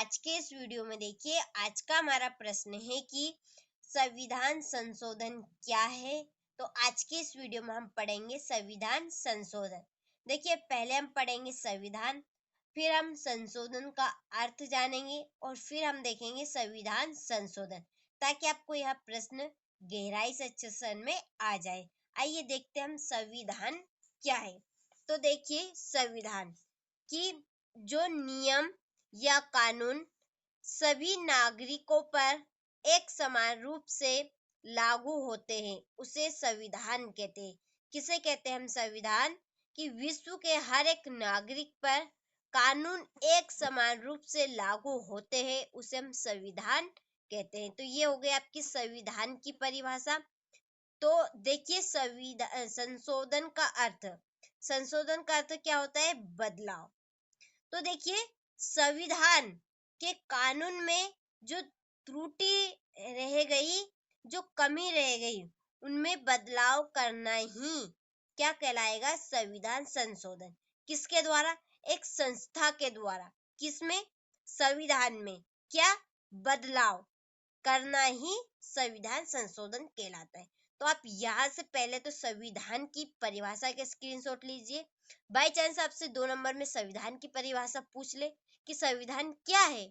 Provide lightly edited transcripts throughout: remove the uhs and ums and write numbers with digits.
आज के इस वीडियो में देखिए, आज का हमारा प्रश्न है कि संविधान संशोधन क्या है। तो आज के इस वीडियो में हम पढ़ेंगे संविधान संशोधन। देखिए, पहले हम पढ़ेंगे संविधान, फिर हम संशोधन का अर्थ जानेंगे और फिर हम देखेंगे संविधान संशोधन, ताकि आपको यह प्रश्न गहराई से अच्छे से समझ में आ जाए। आइए देखते हैं हम संविधान क्या है। तो देखिए, संविधान की जो नियम या कानून सभी नागरिकों पर एक समान रूप से लागू होते हैं, उसे संविधान कहते हैं। किसे कहते हैं हम संविधान? कि विश्व के हर एक नागरिक पर कानून एक समान रूप से लागू होते हैं, उसे हम संविधान कहते हैं। तो ये हो गई आपकी संविधान की परिभाषा। तो देखिए, संशोधन का अर्थ, संशोधन का अर्थ क्या होता है? बदलाव। तो देखिए, संविधान के कानून में जो त्रुटि रह गई, जो कमी रह गई, उनमें बदलाव करना ही क्या कहलाएगा? संविधान संशोधन। किसके द्वारा? एक संस्था के द्वारा। किसमें? संविधान में क्या बदलाव करना ही संविधान संशोधन कहलाता है। तो आप यहाँ से पहले तो संविधान की परिभाषा के स्क्रीनशॉट लीजिए। बाय चांस आपसे 2 नंबर में संविधान की परिभाषा पूछ ले कि संविधान क्या है,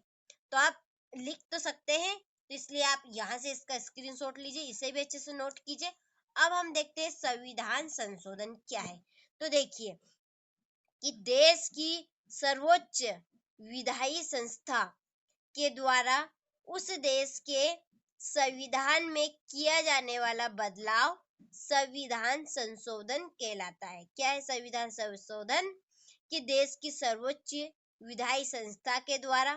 तो आप लिख तो सकते हैं, तो इसलिए आप यहाँ से इसका स्क्रीनशॉट लीजिए, इसे भी अच्छे से नोट कीजिए। अब हम देखते हैं संविधान संशोधन क्या है। तो देखिए कि देश की सर्वोच्च विधायी संस्था के द्वारा उस देश के संविधान में किया जाने वाला बदलाव संविधान संशोधन कहलाता है। क्या है संविधान संशोधन? कि देश की सर्वोच्च विधायी संस्था के द्वारा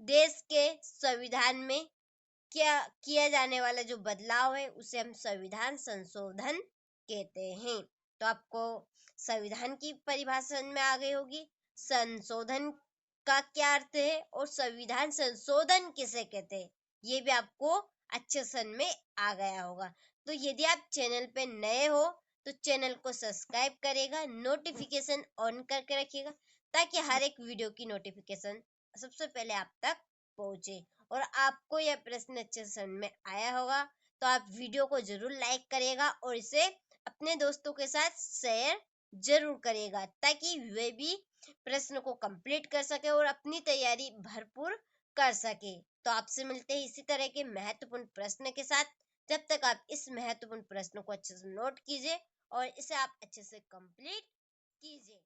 देश के संविधान में क्या किया जाने वाला जो बदलाव है, उसे हम संविधान संशोधन कहते हैं। तो आपको संविधान की परिभाषा समझ में आ गई होगी। संशोधन का क्या अर्थ है और संविधान संशोधन किसे कहते हैं, ये भी आपको अच्छे समझ में आ गया होगा। तो यदि आप चैनल पे नए हो तो चैनल को सब्सक्राइब करेगा, नोटिफिकेशन ऑन करके रखिएगा, ताकि हर एक वीडियो की नोटिफिकेशन सबसे पहले आप तक पहुंचे। और आपको यह प्रश्न अच्छे से समझ में आया होगा, तो आप वीडियो को जरूर लाइक करिएगा और इसे अपने दोस्तों के साथ शेयर जरूर करिएगा, ताकि वे भी प्रश्न को कंप्लीट कर सके और अपनी तैयारी भरपूर कर सके। तो आपसे मिलते हैं इसी तरह के महत्वपूर्ण प्रश्न के साथ। जब तक आप इस महत्वपूर्ण प्रश्न को अच्छे से नोट कीजिए और इसे आप अच्छे से कंप्लीट कीजिए।